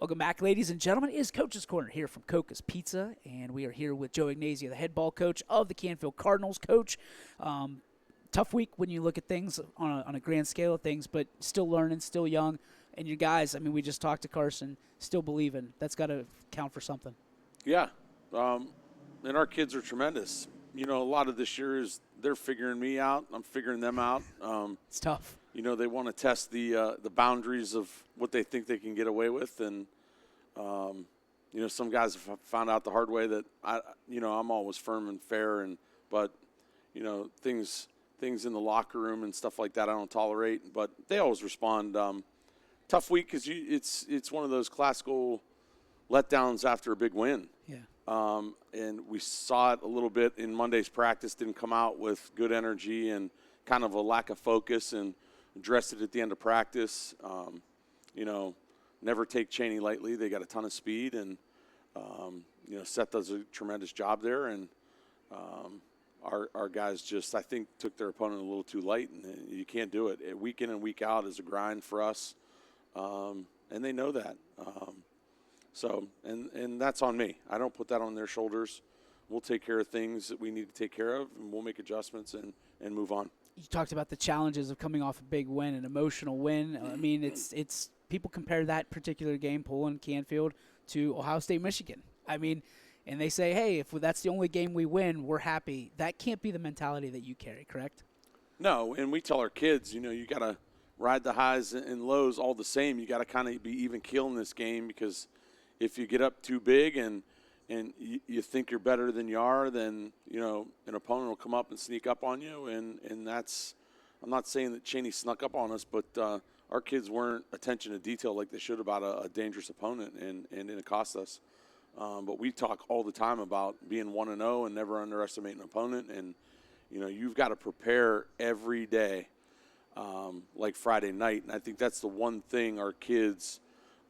Welcome back, ladies and gentlemen. It is Coach's Corner here from Coca's Pizza, and we are here with Joe Ignazio, the head ball coach of the Canfield Cardinals. Coach, tough week when you look at things on a grand scale of things, but still learning, still young. And you guys, I mean, we just talked to Carson, still believing. That's got to count for something. Yeah, and our kids are tremendous. You know, a lot of this year is they're figuring me out. I'm figuring them out. It's tough. You know, they want to test the boundaries of what they think they can get away with, and you know, some guys have found out the hard way that I'm always firm and fair, but you know, things in the locker room and stuff like that I don't tolerate. But they always respond. Tough week because it's one of those classical letdowns after a big win. Yeah. And we saw it a little bit in Monday's practice. Didn't come out with good energy and kind of a lack of focus, and addressed it at the end of practice. You know, never take Cheney lightly. They got a ton of speed, and you know, Seth does a tremendous job there. And our guys just, I think, took their opponent a little too light, and you can't do it. Week in and week out is a grind for us, and they know that. So that's on me. I don't put that on their shoulders. We'll take care of things that we need to take care of, and we'll make adjustments and move on. You talked about the challenges of coming off a big win, an emotional win. I mean, it's people compare that particular game, Poland, Canfield, to Ohio State, Michigan. I mean, and they say, hey, if that's the only game we win, we're happy. That can't be the mentality that you carry, correct? No, and we tell our kids, you know, you got to ride the highs and lows all the same. You got to kind of be even keel in this game, because if you get up too big and you think you're better than you are, then, you know, an opponent will come up and sneak up on you. And that's – I'm not saying that Cheney snuck up on us, but our kids weren't attention to detail like they should about a dangerous opponent, and it cost us. But we talk all the time about being 1-0 and never underestimate an opponent. And, you know, you've got to prepare every day like Friday night. And I think that's the one thing our kids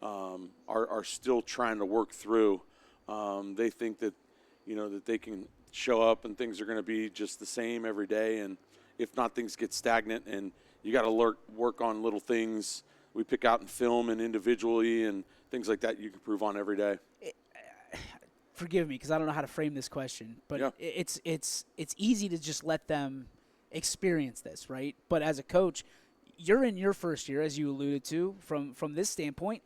are still trying to work through. They think that, you know, that they can show up and things are going to be just the same every day. And if not, things get stagnant, and you got to work on little things we pick out in film and individually and things like that you can improve on every day. Forgive me, because I don't know how to frame this question, but yeah. It's easy to just let them experience this, right? But as a coach, you're in your first year, as you alluded to, from this standpoint.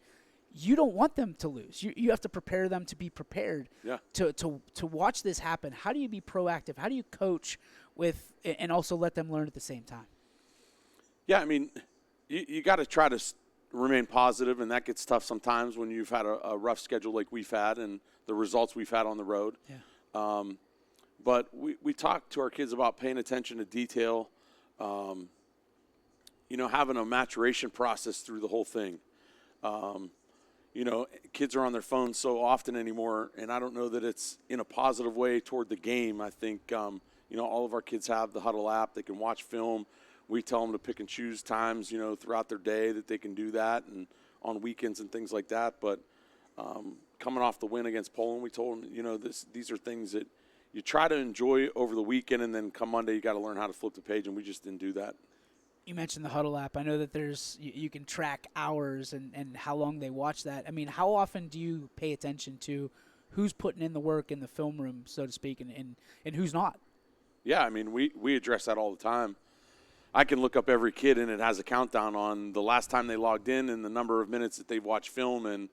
You don't want them to lose. You have to prepare them to be prepared to watch this happen. How do you be proactive? How do you coach with and also let them learn at the same time? Yeah, I mean, you got to try to remain positive, and that gets tough sometimes when you've had a rough schedule like we've had and the results we've had on the road. Yeah. But we talk to our kids about paying attention to detail, you know, having a maturation process through the whole thing. You know, kids are on their phones so often anymore, and I don't know that it's in a positive way toward the game. I think, you know, all of our kids have the Huddle app. They can watch film. We tell them to pick and choose times, you know, throughout their day that they can do that, and on weekends and things like that. But coming off the win against Poland, we told them, you know, these are things that you try to enjoy over the weekend, and then come Monday you got to learn how to flip the page, and we just didn't do that. You mentioned the Huddle app. I know that you can track hours and how long they watch that. I mean, how often do you pay attention to who's putting in the work in the film room, so to speak, and who's not? Yeah, I mean, we address that all the time. I can look up every kid, and it has a countdown on the last time they logged in and the number of minutes that they've watched film. And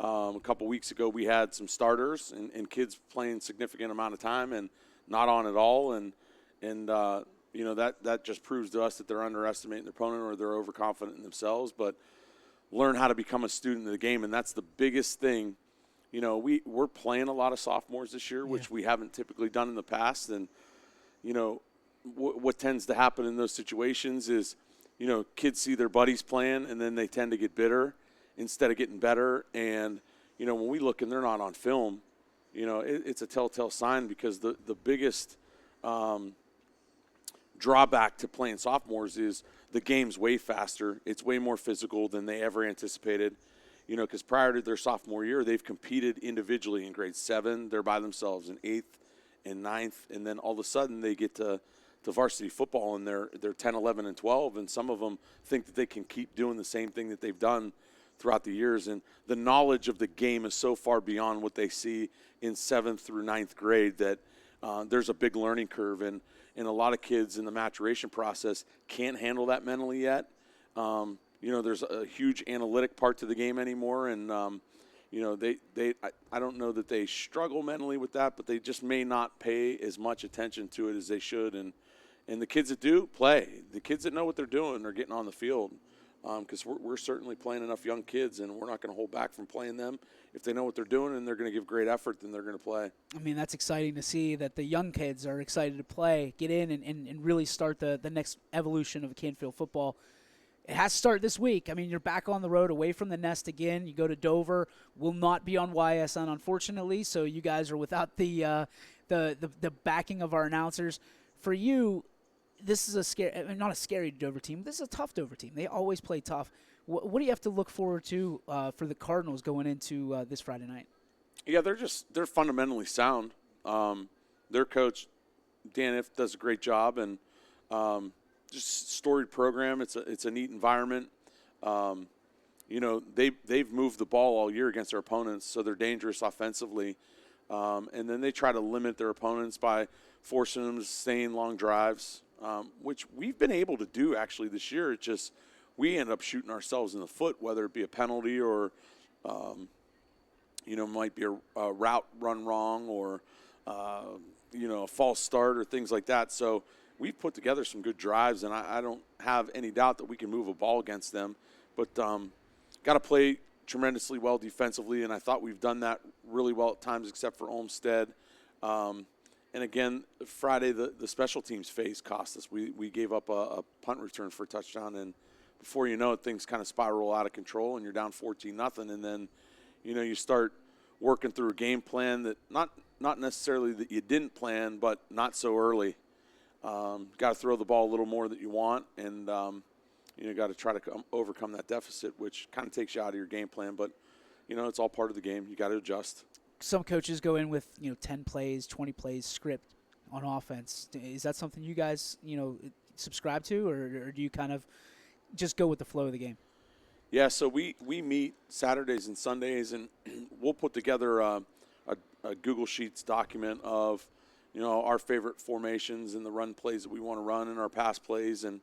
a couple weeks ago we had some starters and kids playing significant amount of time and not on at all. And you know, that just proves to us that they're underestimating their opponent or they're overconfident in themselves. But learn how to become a student of the game, and that's the biggest thing. You know, we're playing a lot of sophomores this year, which we haven't typically done in the past. And, you know, what tends to happen in those situations is, you know, kids see their buddies playing, and then they tend to get bitter instead of getting better. And, you know, when we look and they're not on film, you know, it's a telltale sign, because the biggest drawback to playing sophomores is the game's way faster. It's way more physical than they ever anticipated. You know, because prior to their sophomore year, they've competed individually in grade 7. They're by themselves in 8th and 9th. And then all of a sudden they get to varsity football, and they're 10, 11, and 12. And some of them think that they can keep doing the same thing that they've done throughout the years. And the knowledge of the game is so far beyond what they see in 7th through 9th grade that there's a big learning curve. And a lot of kids in the maturation process can't handle that mentally yet. There's a huge analytic part to the game anymore. And, I don't know that they struggle mentally with that, but they just may not pay as much attention to it as they should. And the kids that do play, the kids that know what they're doing are getting on the field. Because we're certainly playing enough young kids, and we're not going to hold back from playing them. If they know what they're doing and they're going to give great effort, then they're going to play. I mean, that's exciting to see that the young kids are excited to play, get in, and really start the next evolution of Canfield football. It has to start this week. I mean, you're back on the road, away from the nest again. You go to Dover. Will not be on YSN, unfortunately, so you guys are without the backing of our announcers. For you, this is not a scary Dover team. This is a tough Dover team. They always play tough. What do you have to look forward to for the Cardinals going into this Friday night? Yeah, they're fundamentally sound. Their coach, Dan If, does a great job, and just storied program. It's a neat environment. They've moved the ball all year against their opponents, so they're dangerous offensively. And then they try to limit their opponents by forcing them to stay in long drives, which we've been able to do actually this year. It's just we end up shooting ourselves in the foot, whether it be a penalty or, might be a route run wrong or, a false start or things like that. So we've put together some good drives, and I don't have any doubt that we can move a ball against them. But got to play tremendously well defensively, and I thought we've done that really well at times except for Olmsted. And again, Friday, the special teams phase cost us. We gave up a punt return for a touchdown, and before you know it, things kind of spiral out of control, and you're down 14-0. And then, you start working through a game plan that not necessarily that you didn't plan, but not so early. Got to throw the ball a little more that you want, and got to try to overcome that deficit, which kind of takes you out of your game plan. But, it's all part of the game. You got to adjust. Some coaches go in with 10 plays, 20 plays script on offense. Is that something you guys subscribe to, or do you kind of just go with the flow of the game? Yeah, so we meet Saturdays and Sundays, and we'll put together a Google Sheets document of our favorite formations and the run plays that we want to run and our pass plays, and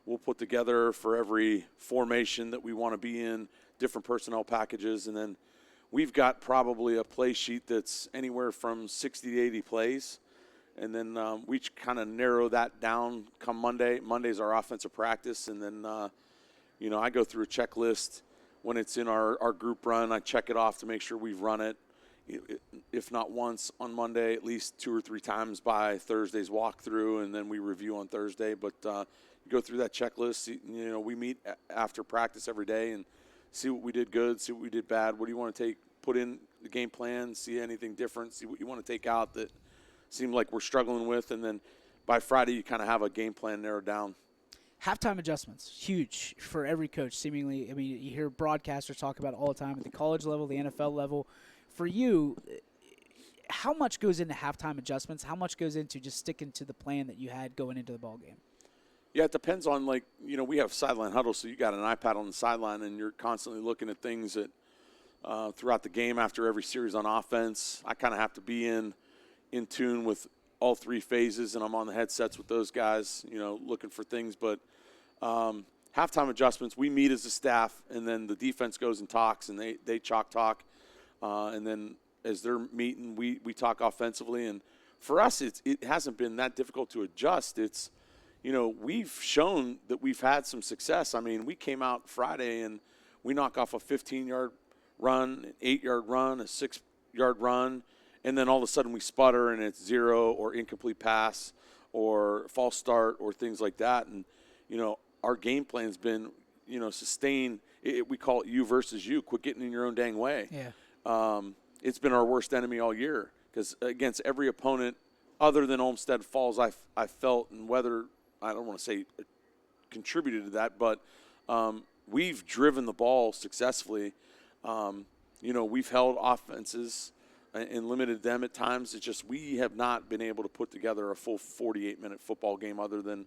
we'll put together for every formation that we want to be in different personnel packages, and then we've got probably a play sheet that's anywhere from 60 to 80 plays. And then we kind of narrow that down come Monday. Monday's our offensive practice. And then, I go through a checklist. When it's in our group run, I check it off to make sure we've run it. If not once on Monday, at least 2 or 3 times by Thursday's walkthrough. And then we review on Thursday. But you go through that checklist. We meet after practice every day and see what we did good, see what we did bad. What do you want to put in the game plan, see anything different, see what you want to take out that seemed like we're struggling with, and then by Friday you kind of have a game plan narrowed down. Halftime adjustments, huge for every coach, seemingly. I mean, you hear broadcasters talk about it all the time at the college level, the NFL level. For you, how much goes into halftime adjustments? How much goes into just sticking to the plan that you had going into the ball game? Yeah, it depends on, we have sideline huddle, so you got an iPad on the sideline, and you're constantly looking at things that throughout the game after every series on offense. I kind of have to be in tune with all 3 phases, and I'm on the headsets with those guys, looking for things. But halftime adjustments, we meet as a staff, and then the defense goes and talks, and they chalk talk. And then as they're meeting, we talk offensively. And for us, it hasn't been that difficult to adjust. It's, we've shown that we've had some success. I mean, we came out Friday, and we knock off a 15-yard run, an 8-yard run, a 6-yard run, and then all of a sudden we sputter and it's 0 or incomplete pass or false start or things like that. And, our game plan's been, sustain. We call it you versus you. Quit getting in your own dang way. Yeah. It's been our worst enemy all year because against every opponent other than Olmsted Falls, I felt, and whether I don't want to say contributed to that, but we've driven the ball successfully. We've held offenses and limited them at times. It's just we have not been able to put together a full 48-minute football game other than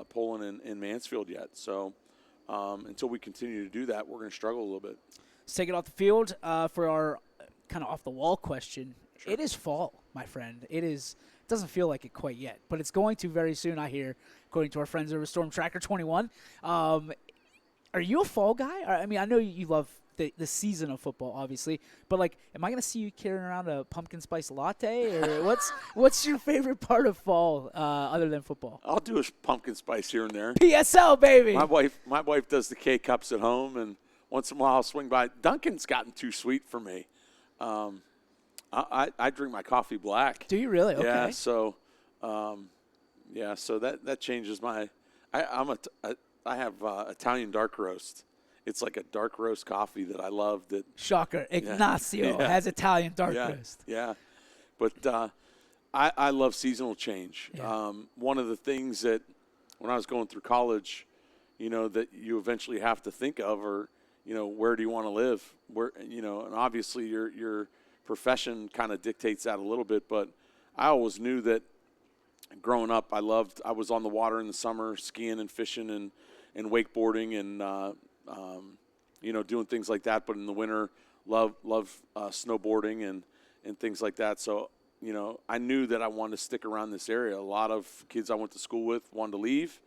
Poland and Mansfield yet. So until we continue to do that, we're going to struggle a little bit. Let's take it off the field for our kind of off-the-wall question. Sure. It is fall, my friend. It doesn't feel like it quite yet, but it's going to very soon, I hear, according to our friends over Storm Tracker 21. Are you a fall guy? I mean, I know you love the season of football, obviously, but like, am I going to see you carrying around a pumpkin spice latte, or what's your favorite part of fall other than football? I'll do a pumpkin spice here and there. PSL, baby. My wife does the K-Cups at home, and once in a while I'll swing by. Dunkin's gotten too sweet for me. I drink my coffee black. Do you really? Okay. Yeah. So, so that changes my. I have Italian dark roast. It's like a dark roast coffee that I love. That shocker, Ignazio has Italian dark roast. Yeah, but I love seasonal change. Yeah. One of the things that when I was going through college, that you eventually have to think of, or where do you want to live? Where and obviously your profession kind of dictates that a little bit. But I always knew that growing up, I was on the water in the summer, skiing and fishing and wakeboarding and doing things like that. But in the winter, love snowboarding and things like that. So I knew that I wanted to stick around this area. A lot of kids I went to school with wanted to leave.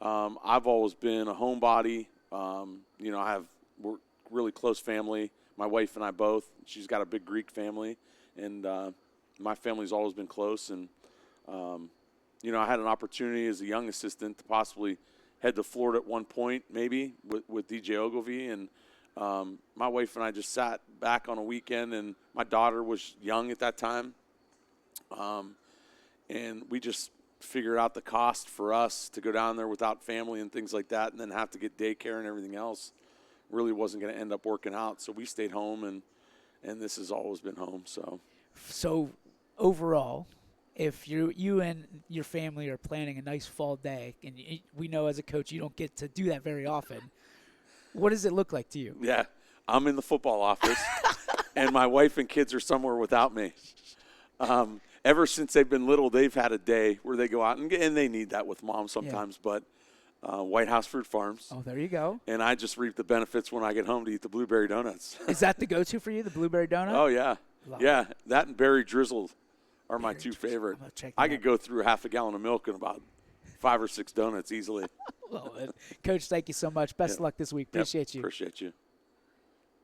I've always been a homebody. We're really close family. My wife and I both. She's got a big Greek family, and my family's always been close. And I had an opportunity as a young assistant to possibly head to Florida at one point, maybe with DJ Ogilvy, and my wife and I just sat back on a weekend, and my daughter was young at that time, and we just figured out the cost for us to go down there without family and things like that, and then have to get daycare and everything else. Really wasn't going to end up working out, so we stayed home, and this has always been home. So overall, if you and your family are planning a nice fall day, and we know as a coach you don't get to do that very often, what does it look like to you? Yeah, I'm in the football office, and my wife and kids are somewhere without me. Ever since they've been little, they've had a day where they go out, and they need that with mom sometimes, but White House Fruit Farms. Oh, there you go. And I just reap the benefits when I get home to eat the blueberry donuts. Is that the go-to for you, the blueberry donut? Oh, yeah. Love yeah, it. That and berry drizzle are my two favorite. I could go through half a gallon of milk and about 5 or 6 donuts easily. Love it. Coach, thank you so much. Best of luck this week. Appreciate you. Appreciate you.